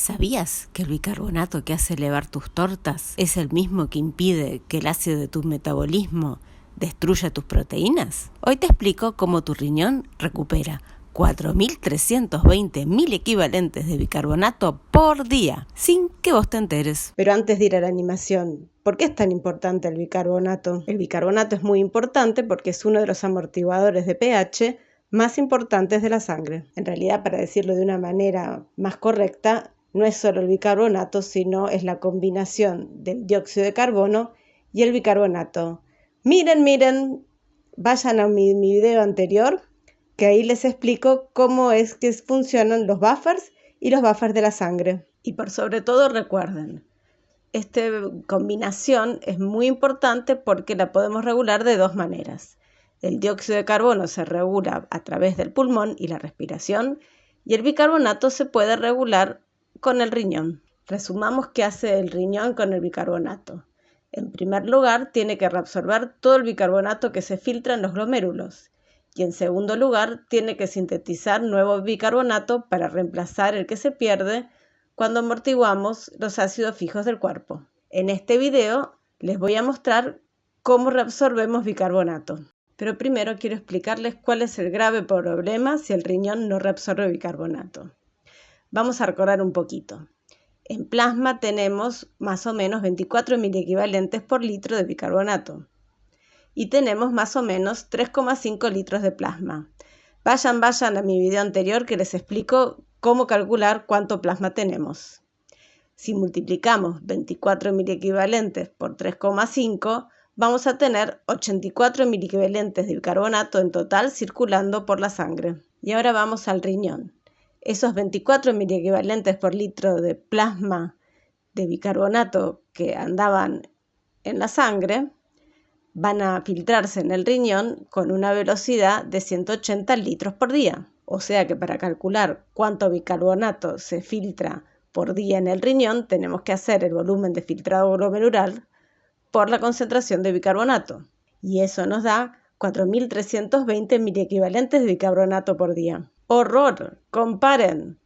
¿Sabías que el bicarbonato que hace elevar tus tortas es el mismo que impide que el ácido de tu metabolismo destruya tus proteínas? Hoy te explico cómo tu riñón recupera 4.320 equivalentes de bicarbonato por día, sin que vos te enteres. Pero antes de ir a la animación, ¿por qué es tan importante el bicarbonato? El bicarbonato es muy importante porque es uno de los amortiguadores de pH más importantes de la sangre. En realidad, para decirlo de una manera más correcta, no es solo el bicarbonato, sino es la combinación del dióxido de carbono y el bicarbonato. Miren, vayan a mi video anterior, que ahí les explico cómo es que funcionan los buffers y los buffers de la sangre. Y por sobre todo recuerden, esta combinación es muy importante porque la podemos regular de dos maneras. El dióxido de carbono se regula a través del pulmón y la respiración, y el bicarbonato se puede regular con el riñón. Resumamos qué hace el riñón con el bicarbonato. En primer lugar, tiene que reabsorber todo el bicarbonato que se filtra en los glomérulos. Y en segundo lugar, tiene que sintetizar nuevo bicarbonato para reemplazar el que se pierde cuando amortiguamos los ácidos fijos del cuerpo. En este video les voy a mostrar cómo reabsorbemos bicarbonato. Pero primero quiero explicarles cuál es el grave problema si el riñón no reabsorbe bicarbonato. Vamos a recordar un poquito. En plasma tenemos más o menos 24 miliequivalentes por litro de bicarbonato. Y tenemos más o menos 3,5 litros de plasma. Vayan a mi video anterior que les explico cómo calcular cuánto plasma tenemos. Si multiplicamos 24 miliequivalentes por 3,5, vamos a tener 84 miliequivalentes de bicarbonato en total circulando por la sangre. Y ahora vamos al riñón. Esos 24 miliequivalentes por litro de plasma de bicarbonato que andaban en la sangre van a filtrarse en el riñón con una velocidad de 180 litros por día. O sea que para calcular cuánto bicarbonato se filtra por día en el riñón, tenemos que hacer el volumen de filtrado glomerular por la concentración de bicarbonato. Y eso nos da 4.320 miliequivalentes de bicarbonato por día. ¡Horror! Comparen.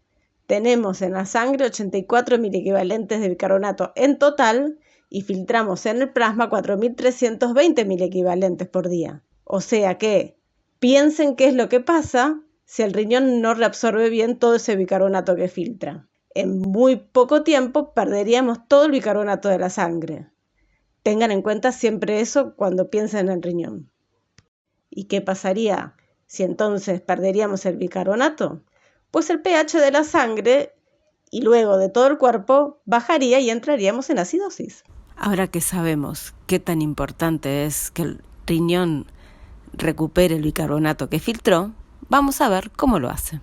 Tenemos en la sangre 84 miliequivalentes de bicarbonato en total y filtramos en el plasma 4.320 miliequivalentes por día. O sea que piensen qué es lo que pasa si el riñón no reabsorbe bien todo ese bicarbonato que filtra. En muy poco tiempo perderíamos todo el bicarbonato de la sangre. Tengan en cuenta siempre eso cuando piensen en el riñón. ¿Y qué pasaría si entonces perderíamos el bicarbonato? Pues el pH de la sangre y luego de todo el cuerpo bajaría y entraríamos en acidosis. Ahora que sabemos qué tan importante es que el riñón recupere el bicarbonato que filtró, vamos a ver cómo lo hace.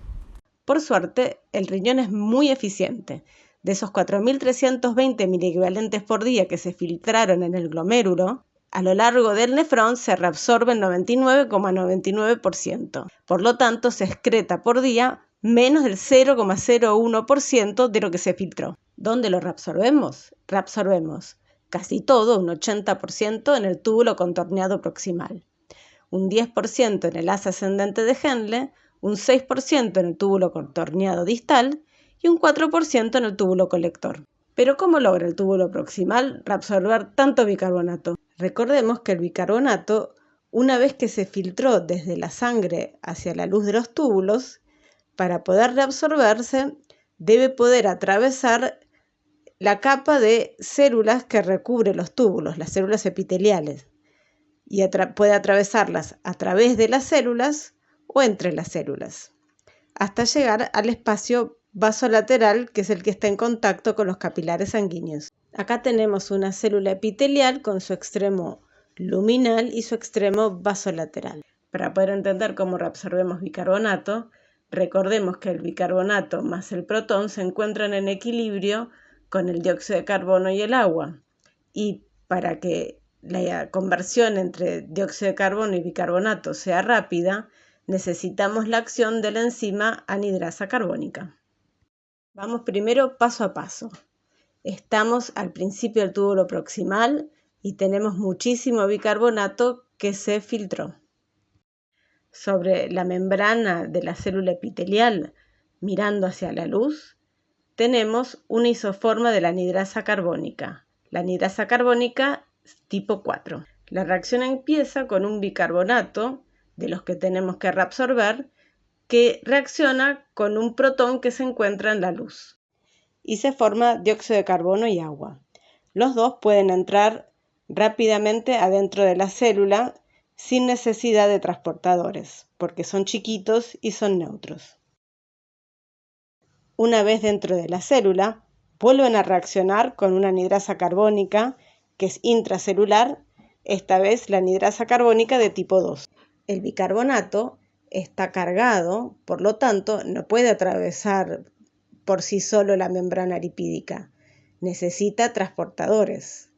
Por suerte, el riñón es muy eficiente. De esos 4.320 miliequivalentes por día que se filtraron en el glomérulo, a lo largo del nefrón se reabsorbe el 99,99%. Por lo tanto, se excreta por día menos del 0,01% de lo que se filtró. ¿Dónde lo reabsorbemos? Reabsorbemos casi todo, un 80% en el túbulo contorneado proximal, un 10% en el haz ascendente de Henle, un 6% en el túbulo contorneado distal y un 4% en el túbulo colector. Pero ¿cómo logra el túbulo proximal reabsorber tanto bicarbonato? Recordemos que el bicarbonato, una vez que se filtró desde la sangre hacia la luz de los túbulos, para poder reabsorberse, debe poder atravesar la capa de células que recubre los túbulos, las células epiteliales, y puede atravesarlas a través de las células o entre las células, hasta llegar al espacio vasolateral, que es el que está en contacto con los capilares sanguíneos. Acá tenemos una célula epitelial con su extremo luminal y su extremo vasolateral. Para poder entender cómo reabsorbemos bicarbonato, recordemos que el bicarbonato más el protón se encuentran en equilibrio con el dióxido de carbono y el agua. Y para que la conversión entre dióxido de carbono y bicarbonato sea rápida, necesitamos la acción de la enzima anhidrasa carbónica. Vamos primero paso a paso. Estamos al principio del túbulo proximal y tenemos muchísimo bicarbonato que se filtró. Sobre la membrana de la célula epitelial, mirando hacia la luz, tenemos una isoforma de la anidrasa carbónica, la anidrasa carbónica tipo 4. La reacción empieza con un bicarbonato, de los que tenemos que reabsorber, que reacciona con un protón que se encuentra en la luz y se forma dióxido de carbono y agua. Los dos pueden entrar rápidamente adentro de la célula sin necesidad de transportadores, porque son chiquitos y son neutros. Una vez dentro de la célula, vuelven a reaccionar con una anidrasa carbónica que es intracelular, esta vez la anidrasa carbónica de tipo 2. El bicarbonato está cargado, por lo tanto, no puede atravesar por sí solo la membrana lipídica. Necesita transportadores.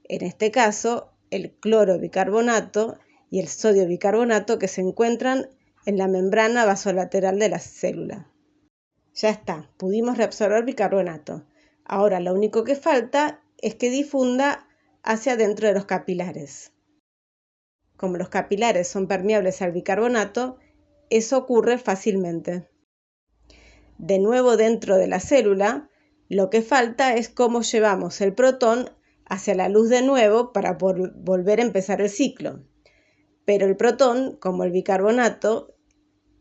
En este caso, el cloro bicarbonato y el sodio bicarbonato que se encuentran en la membrana vasolateral de la célula. Ya está, pudimos reabsorber bicarbonato. Ahora lo único que falta es que difunda hacia adentro de los capilares. Como los capilares son permeables al bicarbonato, eso ocurre fácilmente. De nuevo dentro de la célula, lo que falta es cómo llevamos el protón hacia la luz de nuevo para volver a empezar el ciclo. Pero el protón, como el bicarbonato,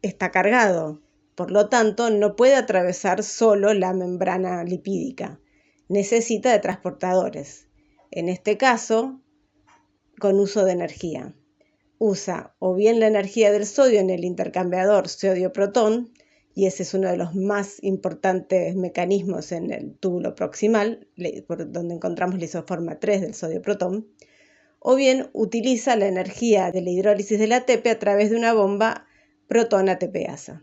está cargado, por lo tanto no puede atravesar solo la membrana lipídica, necesita de transportadores. En este caso, con uso de energía. Usa o bien la energía del sodio en el intercambiador sodio-protón, y ese es uno de los más importantes mecanismos en el túbulo proximal, por donde encontramos la isoforma 3 del sodio-protón, o bien utiliza la energía de la hidrólisis del ATP a través de una bomba protón-ATPasa.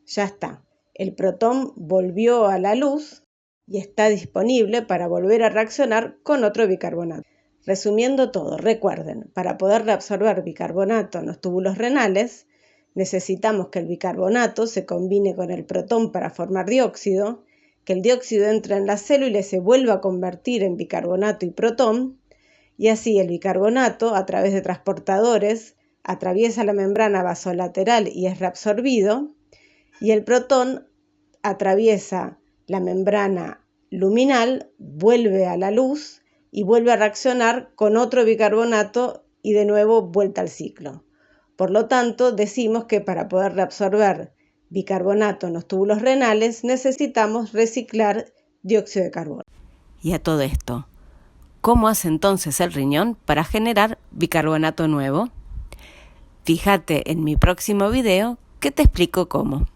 Ya está, el protón volvió a la luz y está disponible para volver a reaccionar con otro bicarbonato. Resumiendo todo, recuerden, para poder reabsorber bicarbonato en los túbulos renales, necesitamos que el bicarbonato se combine con el protón para formar dióxido, que el dióxido entre en la célula y se vuelva a convertir en bicarbonato y protón, y así el bicarbonato, a través de transportadores, atraviesa la membrana vasolateral y es reabsorbido, y el protón atraviesa la membrana luminal, vuelve a la luz y vuelve a reaccionar con otro bicarbonato y de nuevo vuelta al ciclo. Por lo tanto, decimos que para poder reabsorber bicarbonato en los túbulos renales necesitamos reciclar dióxido de carbono. Y a todo esto, ¿cómo hace entonces el riñón para generar bicarbonato nuevo? Fíjate en mi próximo video que te explico cómo.